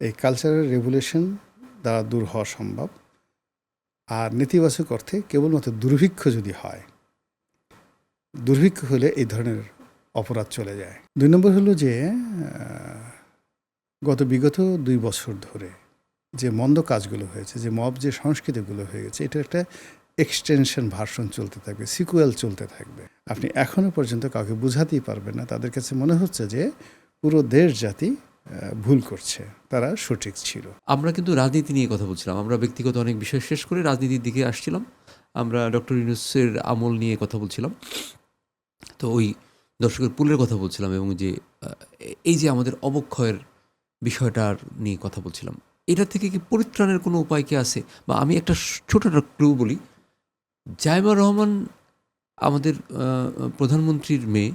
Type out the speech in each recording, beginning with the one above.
এই cultural revolution দ্বারা দূর হওয়া সম্ভব। আর নেতিবাচক অর্থে কেবলমাত্র দুর্ভিক্ষ যদি হয়, দুর্ভিক্ষ হলে এই ধরনের অপরাধ চলে যায়। ২ নম্বর হলো যে বিগত ২ বছর ধরে যে মন্দ কাজগুলো হয়েছে, যে মব যে সংস্কৃতিগুলো হয়ে গেছে, এটার একটা এক্সটেনশন ভার্সন চলতে থাকবে, সিকুয়েল চলতে থাকবে। আপনি এখনও পর্যন্ত কাউকে বুঝাতেই পারবেন না। তাদের কাছে মনে হচ্ছে যে পুরো দেশ জাতি ভুল করছে, তারা সঠিক ছিল। আমরা কিন্তু রাজনীতি নিয়ে কথা বলছিলাম, আমরা ব্যক্তিগত অনেক বিষয় শেষ করে রাজনীতির দিকে আসছিলাম। আমরা ডক্টর ইউনূসের আমল নিয়ে কথা বলছিলাম, তো ওই দর্শকের পুলের কথা বলছিলাম এবং যে এই যে আমাদের অবক্ষয়ের বিষয়টার নিয়ে কথা বলছিলাম। এটা থেকে কি পরিত্রাণের কোনো উপায় কি আছে? বা আমি একটা ছোট একটা ক্লু বলি, জাইমা রহমান আমাদের প্রধানমন্ত্রীর মেয়ে,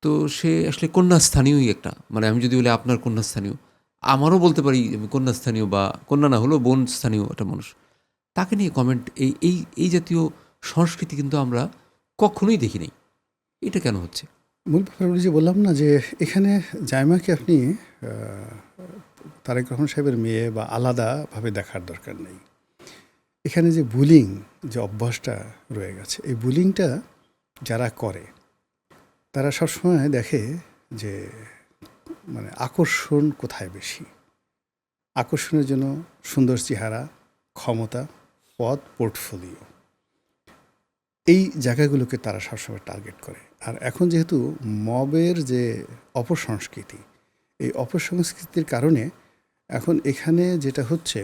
তো সে আসলে কন্যাস্থানীয়ই একটা, মানে আমি যদি বলি আপনার কন্যাস্থানীয়, আমারও বলতে পারি আমি কন্যাস্থানীয়, বা কন্যা না হলেও বোন স্থানীয় একটা মানুষ। তাকে নিয়ে কমেন্ট, এই এই এই জাতীয় সংস্কৃতি কিন্তু আমরা কখনোই দেখি নাই। এটা কেন হচ্ছে? মূল ব্যাপার যে বললাম না, যে এখানে জাইমাকে আপনি তারেক রহমান সাহেবের মেয়ে বা আলাদাভাবে দেখার দরকার নেই। এখানে যে বুলিং, যে অভ্যাসটা রয়ে গেছে, এই বুলিংটা যারা করে তারা সবসময় দেখে যে মানে আকর্ষণ কোথায় বেশি। আকর্ষণের জন্য সুন্দর চেহারা, ক্ষমতা, পদ, পোর্টফোলিও, এই জায়গাগুলোকে তারা সবসময় টার্গেট করে। আর এখন যেহেতু মবের যে অপসংস্কৃতি, এই অপসংস্কৃতির কারণে এখন এখানে যেটা হচ্ছে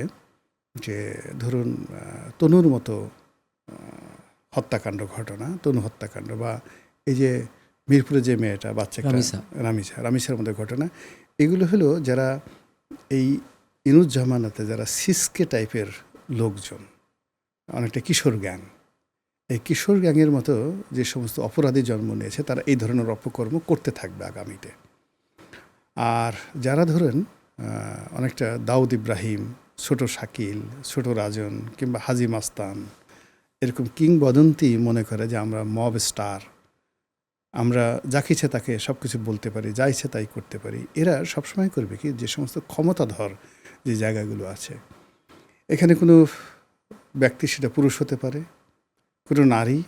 যে ধরুন তনুর মতো হত্যাকাণ্ড ঘটনা, তনু হত্যাকাণ্ড, বা এই যে মিরপুরে যে মেয়েটা বাচ্চাটা রামিসার মধ্যে ঘটনা, এগুলো হলো যারা এই ইনুজ্জামানাতে যারা সিসকে টাইপের লোকজন, অনেকটা কিশোর গ্যাং, এই কিশোর গ্যাংয়ের মতো যে সমস্ত অপরাধী জন্ম নিয়েছে, তারা এই ধরনের অপকর্ম করতে থাকবে আগামীতে। আর যারা ধরেন অনেকটা দাউদ ইব্রাহিম, ছোট শাকিল, ছোট রাজন কিংবা হাজি মাস্তান, এরকম কিংবদন্তি মনে করে যে আমরা মব স্টার, আমরা যাকে ইচ্ছে তাকে সব কিছু বলতে পারি, যা ইচ্ছে তাই করতে পারি, এরা সবসময় করবে কি, যে সমস্ত ক্ষমতাধর যে জায়গাগুলো আছে, এখানে কোনো ব্যক্তি, সেটা পুরুষ হতে পারে, কোনো নারী,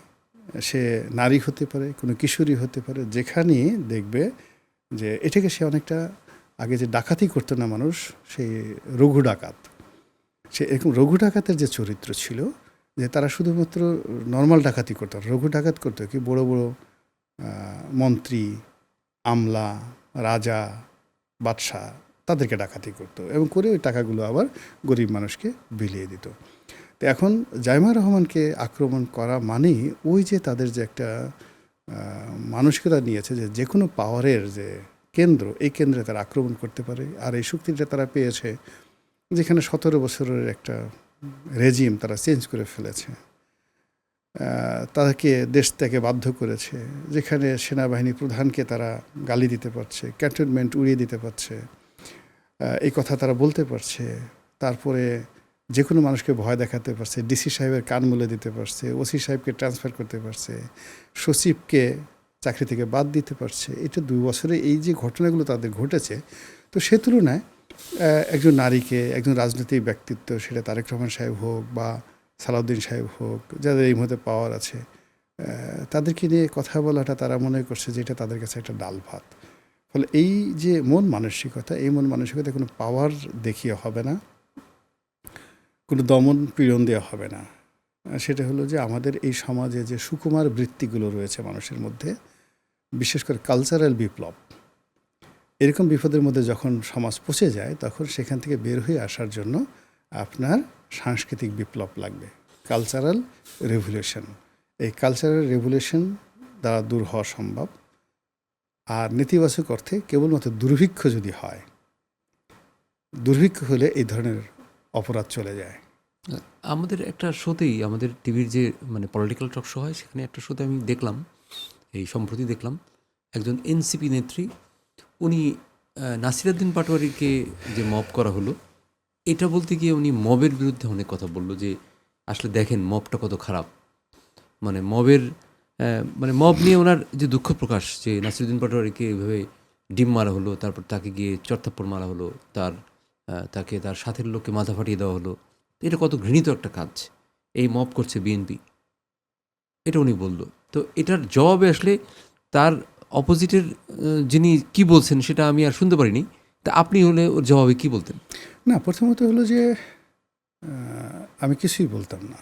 সে নারী হতে পারে, কোনো কিশোরী হতে পারে, যেখানে দেখবে যে এটাকে সে অনেকটা, আগে যে ডাকাতি করতো না মানুষ, সেই রঘু ডাকাত, সে এরকম রঘু ডাকাতের যে চরিত্র ছিল, যে তারা শুধুমাত্র নর্মাল ডাকাতি করতো, রঘু ডাকাত করতো কি বড় বড় মন্ত্রী, আমলা, রাজা, বাদশাহ, তাদেরকে ডাকাতি করতো এবং করে ওই টাকাগুলো আবার গরিব মানুষকে বিলিয়ে দিত। তো এখন জাইমা রহমানকে আক্রমণ করা মানেই ওই যে তাদের যে একটা মানসিকতা নিয়েছে যে যে কোনো পাওয়ারের যে কেন্দ্র, এই কেন্দ্রে তারা আক্রমণ করতে পারে। আর এই শক্তিটা তারা পেয়েছে যেখানে 17 বছরের একটা রেজিম তারা চেঞ্জ করে ফেলেছে, তাদেরকে দেশ থেকে বাধ্য করেছে, যেখানে সেনাবাহিনী প্রধানকে তারা গালি দিতে পারছে, ক্যান্টনমেন্ট উড়িয়ে দিতে পারছে, এই কথা তারা বলতে পারছে, তারপরে যে কোনো মানুষকে ভয় দেখাতে পারছে, ডিসি সাহেবের কান মুলে দিতে পারছে, ওসি সাহেবকে ট্রান্সফার করতে পারছে, সচিবকে চাকরি থেকে বাদ দিতে পারছে। এটা 2 বছরে এই যে ঘটনাগুলো তাদের ঘটেছে, তো সে তুলনায় একজন নারীকে, একজন রাজনৈতিক ব্যক্তিত্ব, সেটা তারেক রহমান সাহেব হোক বা সালাউদ্দিন সাহেব হোক, যাদের এই মুহূর্তে পাওয়ার আছে, তাদেরকে নিয়ে কথা বলাটা তারা মনে করছে যে এটা তাদের কাছে একটা ডাল ভাত। ফলে এই যে মন মানসিকতা, এই মন মানসিকতা কোনো পাওয়ার দেখিয়ে হবে না, কোনো দমন পীড়ন দেওয়া হবে না। সেটা হলো যে আমাদের এই সমাজে যে সুকুমার বৃত্তিগুলো রয়েছে মানুষের মধ্যে, বিশেষ করে কালচারাল বিপ্লব, এরকম বিপদের মধ্যে যখন সমাজ পচে যায়, তখন সেখান থেকে বের হয়ে আসার জন্য আপনার সাংস্কৃতিক বিপ্লব লাগবে, কালচারাল রেভুলেশন। এই কালচারাল রেভুলেশন দ্বারা দূর হওয়া সম্ভব। আর নেতিবাচক অর্থে কেবলমাত্র দুর্ভিক্ষ যদি হয়, দুর্ভিক্ষ হলে এই ধরনের অপরাধ চলে যায়। আমাদের একটা শোতেই, আমাদের টিভির যে মানে পলিটিক্যাল টক শো হয়, সেখানে একটা শোতে আমি দেখলাম, এই সম্প্রতি দেখলাম, একজন এনসিপি নেত্রী, উনি নাসিরউদ্দিন পাটোয়ারিকে যে মব করা হলো, এটা বলতে গিয়ে উনি মবের বিরুদ্ধে অনেক কথা বলল, যে আসলে দেখেন মবটা কত খারাপ, মানে মবের মানে মব নিয়ে ওনার যে দুঃখ প্রকাশ, যে নাসিরউদ্দিন পাটোয়ারিকে এভাবে ডিম মারা হলো, তারপর তাকে গিয়ে চরথাপ্পড় মারা হলো, তার তাকে তার সাথের লোককে মাথা ফাটিয়ে দেওয়া হলো। এটা কত ঘৃণিত একটা কাজ। এই মব করছে বিএনপি, এটা উনি বলল। তো এটার জবাবে আসলে তার অপোজিটের যিনি কি বলছেন সেটা আমি আর শুনতে পারিনি। তা আপনি হলে ওর জবাবে কি বলতেন? না, প্রথমত হলো যে আমি কিছুই বলতাম না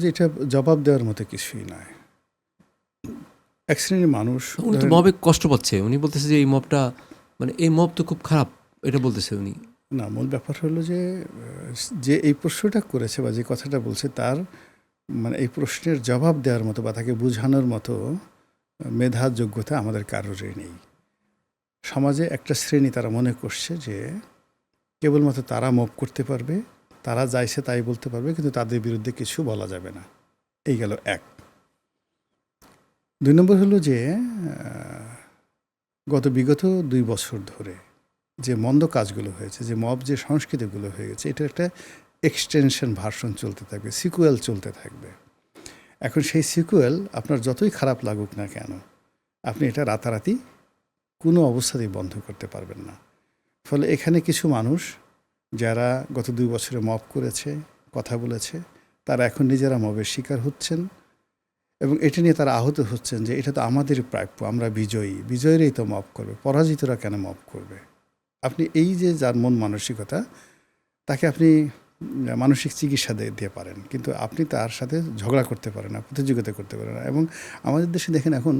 যে এটা জবাব দেওয়ার মতো কিছুই নয়। এক শ্রেণীর মানুষ, উনি তো মবে কষ্ট পাচ্ছে, উনি বলতেছে যে এই মবটা মানে এই মব তো খুব খারাপ, এটা বলতেছে উনি। না, মূল ব্যাপার হলো যে যে এই প্রশ্নটা করেছে বা যে কথাটা বলছে তার মানে এই প্রশ্নের জবাব দেওয়ার মতো বা তাকে বোঝানোর মতো মেধা যোগ্যতা আমাদের কারোরই নেই। সমাজে একটা শ্রেণী তারা মনে করছে যে কেবলমাত্র তারা মব করতে পারবে, তারা যাইছে তাই বলতে পারবে, কিন্তু তাদের বিরুদ্ধে কিছু বলা যাবে না। এই গেল এক। 2 নম্বর হলো যে বিগত 2 বছর ধরে যে মন্দ কাজগুলো হয়েছে, যে মব যে সংস্কৃতিগুলো হয়ে গেছে, এটার একটা এক্সটেনশন ভার্সন চলতে থাকবে, সিকুয়েল চলতে থাকবে। এখন সেই সিকুয়েল আপনার যতই খারাপ লাগুক না কেন, আপনি এটা রাতারাতি কোনো অবস্থাতেই বন্ধ করতে পারবেন না। ফলে এখানে কিছু মানুষ যারা গত 2 বছরে মব করেছে, কথা বলেছে, তারা এখন নিজেরা মবের শিকার হচ্ছেন এবং এটা নিয়ে তারা আহত হচ্ছেন যে এটা তো আমাদের প্রাপ্য, আমরা বিজয়ীরাই তো মব করবে, পরাজিতরা কেন মব করবে? আপনি এই যে যার মন মানসিকতা, তাকে আপনি মানসিক চিকিৎসা দিয়ে পারেন, কিন্তু আপনি তার সাথে ঝগড়া করতে পারেন না, প্রতিযোগিতা করতে পারেন না। এবং আমাদের দেশে দেখেন এখন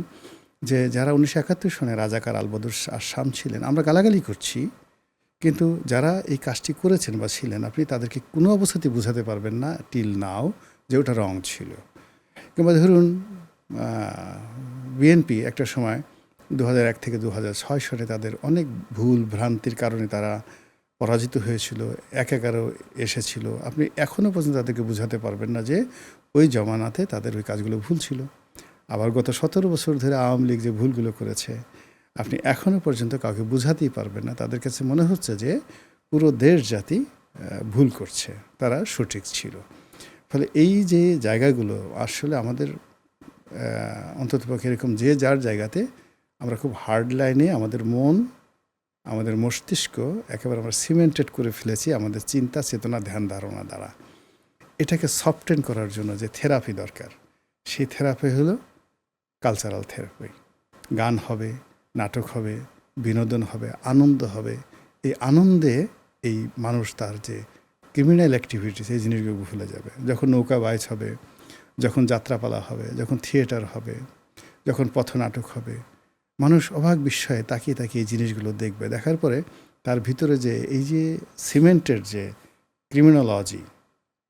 যে যারা 1971 সনে রাজাকার আলবদর শাম ছিলেন, আমরা গালাগালি করছি, কিন্তু যারা এই কাজটি করেছেন বা ছিলেন, আপনি তাদেরকে কোনো অবস্থাতেই বোঝাতে পারবেন না টিল নাও যে ওটা রং ছিল। কিংবা ধরুন বিএনপি একটা সময় 2001 থেকে 2006 সনে তাদের অনেক ভুল ভ্রান্তির কারণে তারা পরাজিত হয়েছিল, 1-11 এসেছিল। আপনি এখনও পর্যন্ত তাদেরকে বোঝাতে পারবেন না যে ওই জমানাতে তাদের ওই কাজগুলো ভুল ছিল। আবার গত 17 বছর ধরে আওয়ামী লীগ যে ভুলগুলো করেছে, আপনি এখনও পর্যন্ত কাউকে বোঝাতেই পারবেন না। তাদের কাছে মনে হচ্ছে যে পুরো দেশ জাতি ভুল করছে, তারা সঠিক ছিল। ফলে এই যে জায়গাগুলো আসলে আমাদের অন্ততপক্ষে এরকম যে যার জায়গাতে আমরা খুব হার্ড লাইনে আমাদের মন, আমাদের মস্তিষ্ক একেবারে আমরা সিমেন্টেড করে ফেলেছি আমাদের চিন্তা, চেতনা, ধ্যান ধারণা দ্বারা। এটাকে সফটেন করার জন্য যে থেরাপি দরকার, সেই থেরাপি হলো কালচারাল থেরাপি। গান হবে, নাটক হবে, বিনোদন হবে, আনন্দ হবে। এই আনন্দে এই মানুষ তার যে ক্রিমিনাল অ্যাক্টিভিটিস, এই জিনিসগুলো ভুলে যাবে। যখন নৌকা বাইচ হবে, যখন যাত্রাপালা হবে, যখন থিয়েটার হবে, যখন পথনাটক হবে, মানুষ অবাক বিস্ময়ে তাকিয়ে তাকিয়ে এই জিনিসগুলো দেখবে। দেখার পরে তার ভিতরে যে এই যে সিমেন্টের যে ক্রিমিনোলজি,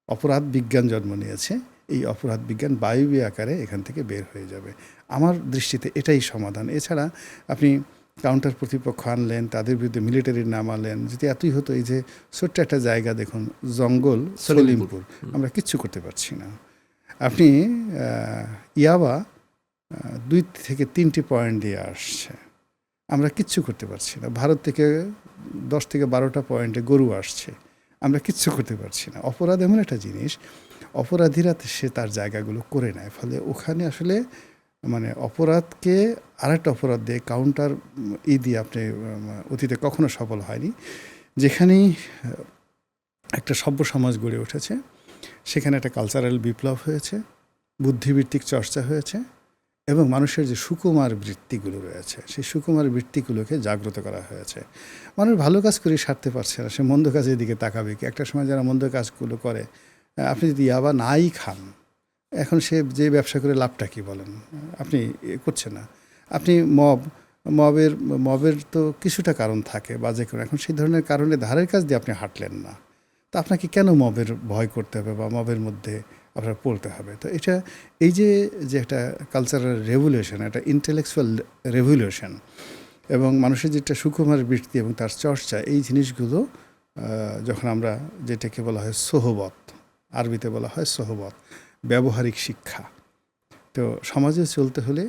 অপরাধ বিজ্ঞান জন্ম নিয়েছে, এই অপরাধ বিজ্ঞান বায়বী আকারে এখান থেকে বের হয়ে যাবে। আমার দৃষ্টিতে এটাই সমাধান। এছাড়া আপনি কাউন্টার প্রতিপক্ষ আনলেন, তাদের বিরুদ্ধে মিলিটারির নাম আনলেন, যদি এতই হতো, এই যে ছোট্ট একটা জায়গা দেখুন, জঙ্গল সলিমপুর, আমরা কিচ্ছু করতে পারছি না। আপনি ইয়াবা 2 থেকে 3টি পয়েন্ট দিয়ে আসছে, আমরা কিচ্ছু করতে পারছি না। ভারত থেকে 10 থেকে 12টা পয়েন্টে গরু আসছে, আমরা কিচ্ছু করতে পারছি না। অপরাধ এমন একটা জিনিস, অপরাধীরা সে তার জায়গাগুলো করে নেয়। ফলে ওখানে আসলে মানে অপরাধকে আরেকটা অপরাধ দিয়ে কাউন্টার দিয়ে আপনি অতীতে কখনো সফল হয়নি। যেখানেই একটা সভ্য সমাজ গড়ে উঠেছে, সেখানে একটা কালচারাল বিপ্লব হয়েছে, বুদ্ধিবৃত্তিক চর্চা হয়েছে, এবং মানুষের যে সুকুমার বৃত্তিগুলো রয়েছে, সেই সুকুমার বৃত্তিগুলোকে জাগ্রত করা হয়েছে। মানুষ ভালো কাজ করে সারতে পারছে না, সে মন্দ কাজের দিকে তাকাবে কি? একটা সময় যারা মন্দ কাজগুলো করে, আপনি যদি ইয়াবা নাই খান, এখন সে যে ব্যবসা করে লাভটা কী বলেন? আপনি করছে না। আপনি মবের তো কিছুটা কারণ থাকে বা যে কোনো, এখন সেই ধরনের কারণে ধারের কাজ দিয়ে আপনি হাঁটলেন না, তা আপনাকে কেন মবের ভয় করতে হবে বা মবের মধ্যে আপনার পড়তে হবে? তো এটা এই যে একটা কালচারাল রেভলিউশন, একটা ইন্টেলেকচুয়াল রেভলিউশন, এবং মানুষের যেটা সুকুমার বৃত্তি এবং তার চর্চা, এই জিনিসগুলো যখন আমরা যেটাকে বলা হয় সোহবত, আরবিতে বলা হয় সোহবত, ব্যবহারিক শিক্ষা। তো সমাজে চলতে হলে